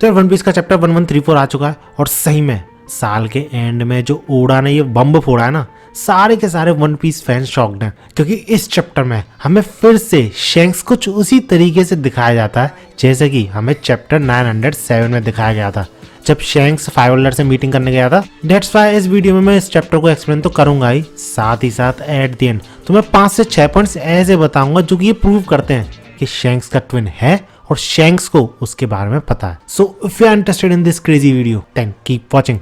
तो one piece का chapter 1134 आ चुका है और सही में साल के एंड में जो ओडा ने ये बम्ब फोड़ा है ना, सारे के सारे वन पीस फैंस शॉक्ड हैं क्योंकि इस चैप्टर में हमें फिर से शैंक्स कुछ उसी तरीके से दिखाया जाता है जैसे कि हमें चैप्टर 907 में दिखाया गया था जब शैंक्स 500 से मीटिंग करने गया था। डेट्स वाई इस वीडियो में मैं इस चैप्टर को एक्सप्लेन तो करूंगा ही साथ एट द एंड तो मैं 5 से 6 पॉइंट्स ऐसे बताऊंगा जो कि ये प्रूव करते हैं कि शैंक्स का ट्विन है और शैंक्स को उसके बारे में पता है। So if you are interested in this crazy video then keep watching.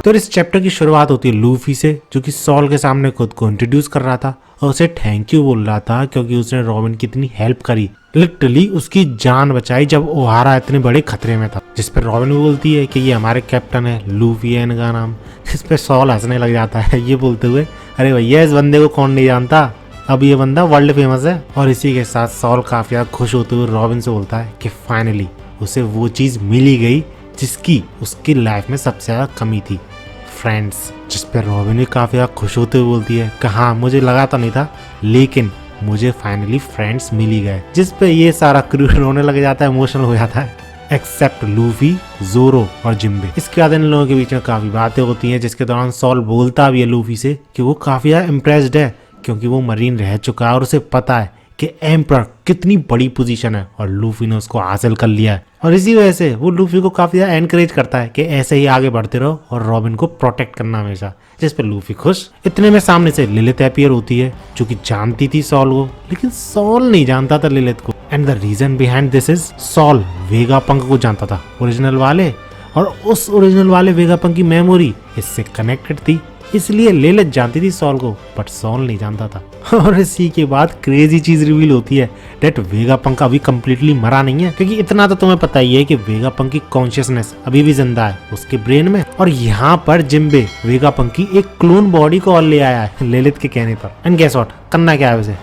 तो इस चैप्टर की शुरुआत होती है लूफी से जो कि सॉल के सामने खुद को इंट्रोड्यूस कर रहा था और उसे थैंक यू बोल रहा था क्योंकि उसने रॉबिन की इतनी हेल्प करी, लिटरली उसकी जान बचाई जब ओहारा इतने बड़े खतरे में था। जिस पर रॉबिन भी बोलती है कि ये हमारे कैप्टन है, लूफी है इनका नाम। इस पे सॉल हंसने लग जाता है ये बोलते हुए, अरे भैया इस बंदे को कौन नहीं जानता, अब ये बंदा वर्ल्ड फेमस है। और इसी के साथ सॉल काफी ज्यादा खुश होते हुए रॉबिन से बोलता है कि फाइनली उसे वो चीज मिली गई जिसकी उसकी लाइफ में सबसे ज्यादा कमी थी, फ्रेंड्स। जिस पर रॉबिन भी काफी ज्यादा खुश होते हुए बोलती है कि हाँ मुझे लगा तो नहीं था लेकिन मुझे फाइनली फ्रेंड्स मिल ही गए। जिस पे ये सारा क्रू रोने लग जाता है, इमोशनल हो जाता है एक्सेप्ट लूफी, जोरो और जिम्बे। इसके बाद इन लोगों के बीच में काफी बातें होती हैं जिसके दौरान सॉल बोलता भी है लूफी से कि वो काफी ज्यादा इम्प्रेस्ड है क्योंकि वो मरीन रह चुका है और उसे पता है कि एम्परर कितनी बड़ी पोजीशन है और लूफी ने उसको हासिल कर लिया है। और इसी वजह से वो लूफी को काफी ज्यादा एनकरेज करता है कि ऐसे ही आगे बढ़ते रहो और रॉबिन को प्रोटेक्ट करना हमेशा। जिस पे लूफी खुश। इतने में सामने से लिलिथ अपीयर होती है जो कि जानती थी सॉल को लेकिन सॉल नहीं जानता था लिलिथ को। And the reason behind this is Saul Vegapunk को जानता था ओरिजिनल वाले, और उस ओरिजिनल वाले वेगापंक की मेमोरी इससे कनेक्टेड थी, इसलिए लिलिथ जानती थी सॉल को बट सॉल नहीं जानता था। और इसी के बाद क्रेजी चीज रिवील होती है डेट वेगापंक अभी कंप्लीटली मरा नहीं है क्योंकि इतना तो तुम्हें पता ही है कि वेगापंक की कॉन्शियसनेस अभी भी जिंदा है उसके ब्रेन में। और यहाँ पर जिम्बे वेगापंक की एक क्लोन बॉडी को और ले आया है लिलिथ के कहने पर। एंड गेस व्हाट, करना क्या है उसे,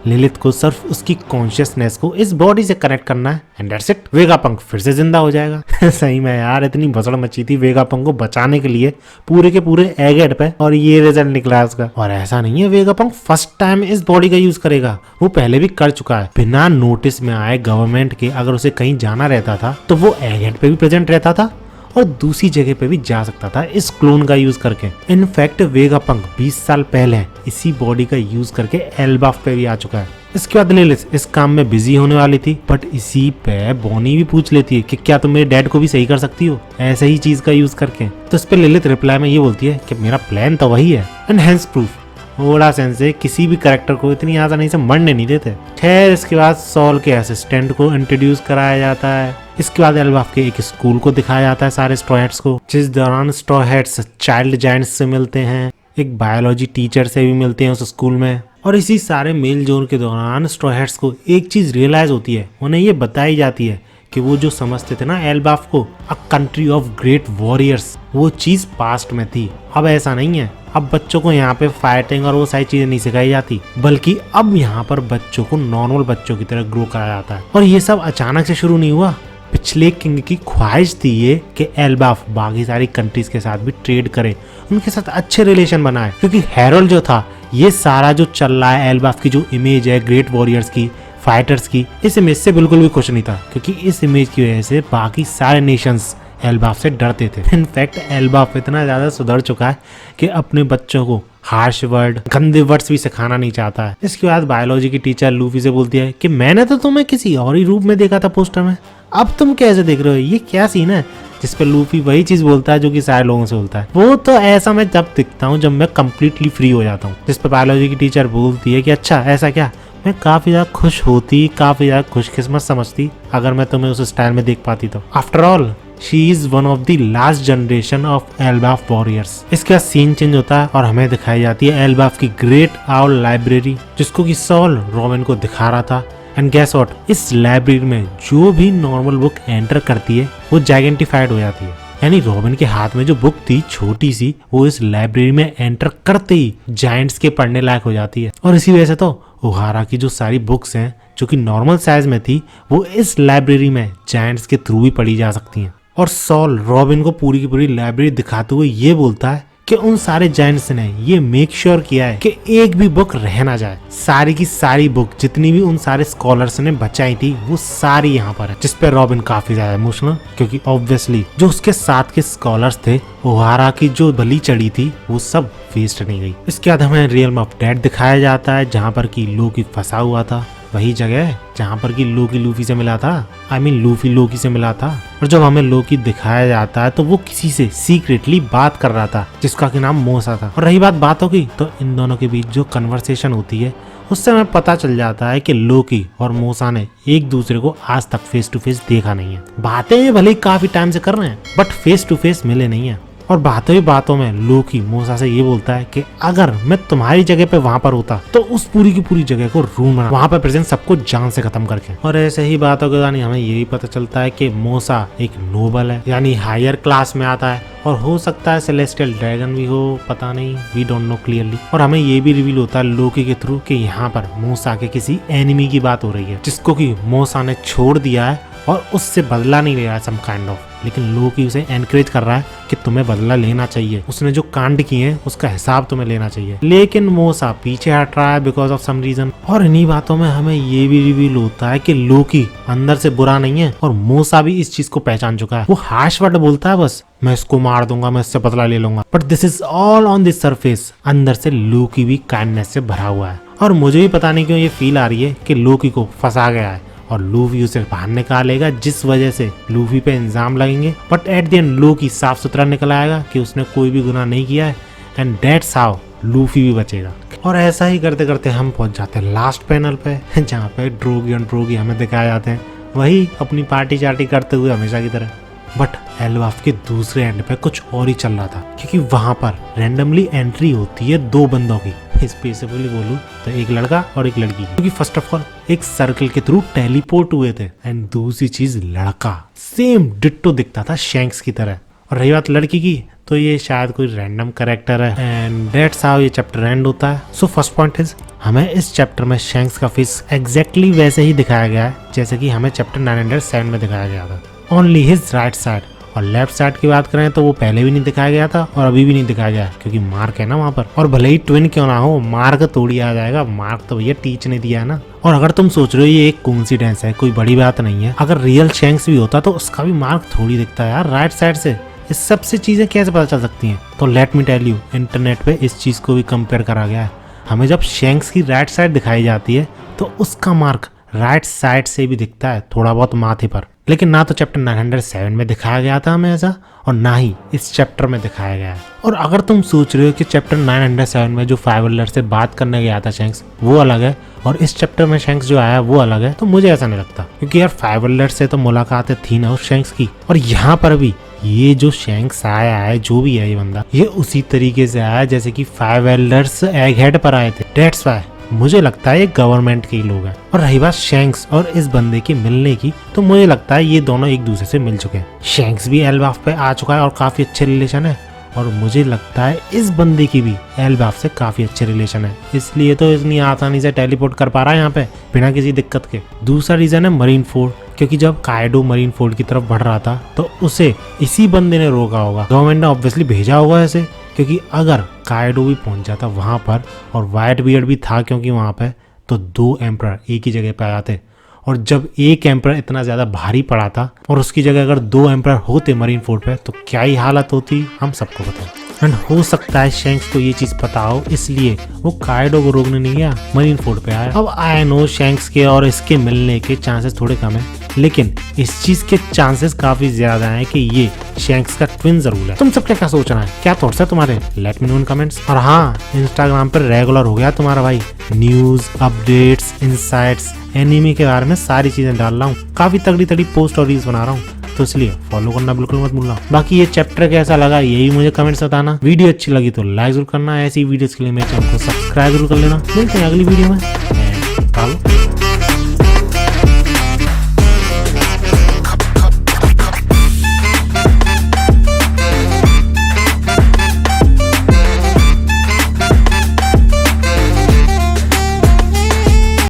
लिलिथ को सिर्फ उसकी कॉन्शियसनेस को इस बॉडी से कनेक्ट करना है एंड दैट्स इट, वेगापंक फिर से जिंदा हो जाएगा। सही में यार इतनी भसड़ मची थी वेगापंक को बचाने के लिए पूरे के पूरे एगेट पे और ये रिजल्ट निकला उसका। और ऐसा नहीं है वेगापंक फर्स्ट टाइम इस बॉडी का यूज करेगा, वो पहले भी कर चुका है बिना नोटिस में आए गवर्नमेंट के। अगर उसे कहीं जाना रहता था तो वो एगेट पे भी प्रेजेंट रहता था और दूसरी जगह पे भी जा सकता था इस क्लोन का यूज करके। इनफैक्ट वेगापंक 20 साल पहले इसी बॉडी का यूज करके एल्बाफ पे भी आ चुका है। इसके बाद लिलिथ इस काम में बिजी होने वाली थी बट इसी पे बॉनी भी पूछ लेती है कि क्या तुम मेरे डैड को भी सही कर सकती हो ऐसे ही चीज का यूज करके। तो इस पे लिलिथ रिप्लाई में ये बोलती है कि मेरा प्लान तो वही है and hence proof. Oda sensei किसी भी कैरेक्टर को इतनी आसानी से मरने नहीं देते। खैर इसके बाद सॉल के असिस्टेंट को इंट्रोड्यूस कराया जाता है। इसके बाद एल्बाफ के एक स्कूल को दिखाया जाता है सारे स्ट्रॉ हैट्स को, जिस दौरान स्ट्रॉ हैट्स चाइल्ड जायंट्स से मिलते हैं, एक बायोलॉजी टीचर से भी मिलते हैं उस स्कूल में। और इसी सारे मेल जोन के दौरान स्ट्रॉ हैट्स को एक चीज रियलाइज होती है, उन्हें ये बताई जाती है कि वो जो समझते थे ना एल्बाफ को a country of great warriors, वो चीज पास्ट में थी, अब ऐसा नहीं है। अब बच्चों को यहाँ पे फाइटिंग और वो सारी चीजें नहीं सिखाई जाती बल्कि अब यहाँ पर बच्चों को नॉर्मल बच्चों की तरह ग्रो कराया जाता है। और ये सब अचानक से शुरू नहीं हुआ, पिछले किंग की ख्वाहिश थी ये कि एल्बाफ बाकी सारी कंट्रीज के साथ भी ट्रेड करे, उनके साथ अच्छे रिलेशन बनाए क्योंकि हेरोल्ड जो था ये सारा जो चल रहा है एल्बाफ की जो इमेज है ग्रेट वॉरियर्स की, फाइटर्स की, इस इमेज से बिल्कुल भी खुश नहीं था क्योंकि इस इमेज की वजह से बाकी सारे नेशंस एल्बाफ से डरते थे। इनफैक्ट एल्बाफ इतना ज्यादा सुधर चुका है कि अपने बच्चों को हार्श वर्ड, गंदे वर्ड्स भी सिखाना नहीं चाहता है। इसके बाद बायोलॉजी की टीचर लूफी से बोलती है कि मैंने तो तुम्हें किसी और ही रूप में देखा था पोस्टर में, अब तुम कैसे देख रहे हो, ये क्या सीन है। जिस पे लूफी वही चीज बोलता है जो कि सारे लोगों से बोलता है, वो तो ऐसा मैं जब दिखता हूँ जब मैं कम्प्लीटली फ्री हो जाता हूँ। जिस पे बायोलॉजी की टीचर बोलती है कि अच्छा ऐसा क्या, मैं काफी ज्यादा खुश होती, काफी ज्यादा खुशकिस्मत समझती अगर मैं तुम्हें उस स्टाइल में देख पाती तो। After all she is one of the last generation of Elbaf warriors. इसके बाद सीन चेंज होता है और हमें दिखाई जाती है एल्बाफ की ग्रेट आउल लाइब्रेरी जिसको कि सॉल रॉबिन को दिखा रहा था। एंड गेस व्हाट, इस लाइब्रेरी में जो भी नॉर्मल बुक एंटर करती है वो जाइगेंटिफाइड हो जाती है, यानी रॉबिन के हाथ में जो बुक थी छोटी सी वो इस लाइब्रेरी में एंटर करते ही जायंट्स के पढ़ने लायक हो जाती है। और इसी वजह से तो ओहारा की जो सारी बुक्स हैं जो कि नॉर्मल साइज में थी वो इस लाइब्रेरी में जायंट्स के थ्रू भी पढ़ी जा सकती हैं। और सॉल रॉबिन को पूरी की पूरी लाइब्रेरी दिखाते हुए ये बोलता है कि उन सारे जायंट्स ने ये मेक श्योर किया है कि एक भी बुक रह ना जाए। सारी की सारी बुक जितनी भी उन सारे स्कॉलर्स ने बचाई थी वो सारी यहाँ पर है, जिस पे रॉबिन काफी ज्यादा इमोशनल, क्योंकि ऑब्वियसली जो उसके साथ के स्कॉलर्स थे, ओहारा की जो बलि चढ़ी थी वो सब वेस्ट नहीं गई। इसके बाद हमें रियल्म ऑफ डेड दिखाया जाता है, जहाँ पर की लोकी फंसा हुआ था, वही जगह है जहाँ पर कि लोकी लूफी से मिला था, लूफी लोकी से मिला था। और जब हमें लोकी दिखाया जाता है तो वो किसी से सीक्रेटली बात कर रहा था जिसका कि नाम मोसा था। और रही बात बातों की, तो इन दोनों के बीच जो कन्वर्सेशन होती है उससे हमें पता चल जाता है कि लोकी और मोसा ने एक दूसरे को आज तक फेस टू फेस देखा नहीं है। बातें भले ही काफी टाइम से कर रहे हैं बट फेस टू फेस मिले नहीं है। और बातों ही बातों में लोकी मोसा से ये बोलता है कि अगर मैं तुम्हारी जगह पे वहाँ पर होता तो उस पूरी की पूरी जगह को रूम बना, वहाँ पर प्रेजेंट सबको जान से खत्म करके। और ऐसे ही बातों के दौरान हमें ये भी पता चलता है कि मोसा एक नोबल है, यानी हायर क्लास में आता है, और हो सकता है सेलेस्टियल ड्रैगन भी हो, पता नहीं, वी डोंट नो क्लियरली। और हमें ये भी रिवील होता है लोकी के थ्रू कि यहाँ पर मोसा के किसी एनिमी की बात हो रही है जिसको कि मोसा ने छोड़ दिया है और उससे बदला नहीं ले रहा है सम काइंड ऑफ। लेकिन लोकी उसे एनकरेज कर रहा है कि तुम्हें बदला लेना चाहिए, उसने जो कांड किए हैं उसका हिसाब तुम्हें लेना चाहिए। लेकिन मोसा पीछे हट रहा है बिकॉज ऑफ सम रीजन। और इन्हीं बातों में हमें ये भी रिवील होता है कि लोकी अंदर से बुरा नहीं है और मोसा भी इस चीज को पहचान चुका है। वो हार्श वर्ड बोलता है बस, मैं इसको मार दूंगा, मैं इससे बदला ले लूंगा, but this is all on this surface. अंदर से लोकी भी काइंडनेस से भरा हुआ है। और मुझे भी पता नहीं क्यों ये फील आ रही है कि लोकी को फंसा गया है और लूफी उसे बाहर निकालेगा, जिस वजह से लूफी पे इल्जाम लगेंगे। But at the end Luffy साफ सुथरा निकल आएगा कि उसने कोई भी गुनाह नहीं किया है, एंड दैट्स हाउ लूफी भी बचेगा। और ऐसा ही करते करते हम पहुंच जाते हैं लास्ट पैनल पे, जहाँ पे ड्रोगी हमें दिखाए जाते हैं, वही अपनी पार्टी चार्टी करते हुए हमेशा की तरह। बट एल्बाफ के दूसरे एंड पे कुछ और ही चल रहा था, क्योंकि वहां पर रैंडमली एंट्री होती है दो बंदों की। स्पेसिफिकली बोलूं तो एक लड़का और एक लड़की, क्योंकि फर्स्ट ऑफ ऑल एक सर्कल के थ्रू टेलीपोर्ट हुए थे, एंड दूसरी चीज लड़का सेम डिट्टो दिखता था शैंक्स की तरह। और रही बात लड़की की, तो ये शायद कोई रैंडम कैरेक्टर है, एंड दैट्स हाउ ये चैप्टर एंड होता है। सो फर्स्ट पॉइंट इज, हमें इस चैप्टर में शैंक्स का फेस एग्जैक्टली वैसे ही दिखाया गया है जैसे कि हमें चैप्टर 907 में दिखाया गया था, ओनली हिज राइट साइड। और लेफ्ट साइड की बात करें तो वो पहले भी नहीं दिखाया गया था और अभी भी नहीं दिखाया गया, क्योंकि मार्क है ना वहाँ पर। और भले ही ट्विन क्यों ना हो, मार्क थोड़ी आ जाएगा, मार्क तो भैया टीच ने दिया है ना। और अगर तुम सोच रहे हो ये एक कोइंसिडेंस है, कोई बड़ी बात नहीं है, अगर रियल शैंक्स भी होता तो उसका भी मार्क थोड़ी दिखता है यार राइट साइड से। इस सबसे चीजें कैसे पता चल सकती हैं? तो let me tell you, internet पे इस चीज को भी कंपेयर करा गया है। हमें जब शैंक्स की राइट साइड दिखाई जाती है तो उसका मार्क राइट साइड से भी दिखता है थोड़ा बहुत माथे पर, लेकिन ना तो चैप्टर 907 में दिखाया गया था हमें ऐसा, और ना ही इस चैप्टर में दिखाया गया है। और अगर तुम सोच रहे हो कि चैप्टर 907 में जो फाइवलर से बात करने गया था शैंक्स वो अलग है और इस चैप्टर में शैंक्स जो आया वो अलग है, तो मुझे ऐसा नहीं लगता, क्योंकि यार फाइवलर से तो मुलाकातें थी ना उस शैंक्स की। और यहाँ पर भी ये जो शैंक्स आया है, जो भी है ये बंदा, ये उसी तरीके से आया जैसे कि फाइव एल्डर्स एग हेड पर आए थे। दैट्स व्हाई मुझे लगता है ये गवर्नमेंट के ही लोग हैं। और रही बात शैंक्स और इस बंदे के मिलने की, तो मुझे लगता है ये दोनों एक दूसरे से मिल चुके हैं। शैंक्स भी एल्बाफ पे आ चुका है और काफी अच्छे रिलेशन है, और मुझे लगता है इस बंदे की भी एल्बाफ से काफी अच्छे रिलेशन है, इसलिए तो इतनी आसानी से टेलीपोर्ट कर पा रहा है यहाँ पे बिना किसी दिक्कत के। दूसरा रीजन है मरीन फोर्ड, क्योंकि जब काइडो मरीन फोर्ड की तरफ बढ़ रहा था तो उसे इसी बंदे ने रोका होगा, गवर्नमेंट ने ऑब्वियसली भेजा होगा ऐसे, क्योंकि अगर काइडो भी पहुंच जाता वहां पर और वाइट बियर्ड भी था क्योंकि वहां पे, तो दो एम्परर एक ही जगह पे आ जाते। और जब एक एम्परर इतना ज्यादा भारी पड़ा था और उसकी जगह अगर दो एम्परर होते मरीन फोर्ड पे, तो क्या ही हालत होती हम सबको पता है। एंड हो सकता है शैंक्स को ये चीज पता हो, इसलिए वो काइडो को रोकने नहीं गया, मरीन फोर्ड पे आया। अब आई नो शैंक्स के और इसके मिलने के चांसेस थोड़े कम है, लेकिन इस चीज के चांसेस काफी ज्यादा हैं कि ये शैंक्स का ट्विन जरूर है। तुम सब क्या सोचना है, क्या थॉट्स है तुम्हारे? लेट मी नो इन कमेंट्स। और हाँ, इंस्टाग्राम पर रेगुलर हो गया तुम्हारा भाई, न्यूज, अपडेट्स, इनसाइट्स, एनीमे के बारे में सारी चीजें डाल रहा हूँ, काफी तगड़ी तगड़ी पोस्ट और रील्स बना रहा हूँ, तो इसलिए फॉलो करना बिल्कुल मत भूलना। बाकी ये चैप्टर कैसा लगा यही मुझे कमेंट्स बताना। वीडियो अच्छी लगी तो लाइक जरूर करना, ऐसी वीडियोस के लिए मेरे चैनल को सब्सक्राइब जरूर कर लेना। मिलते हैं अगली वीडियो में।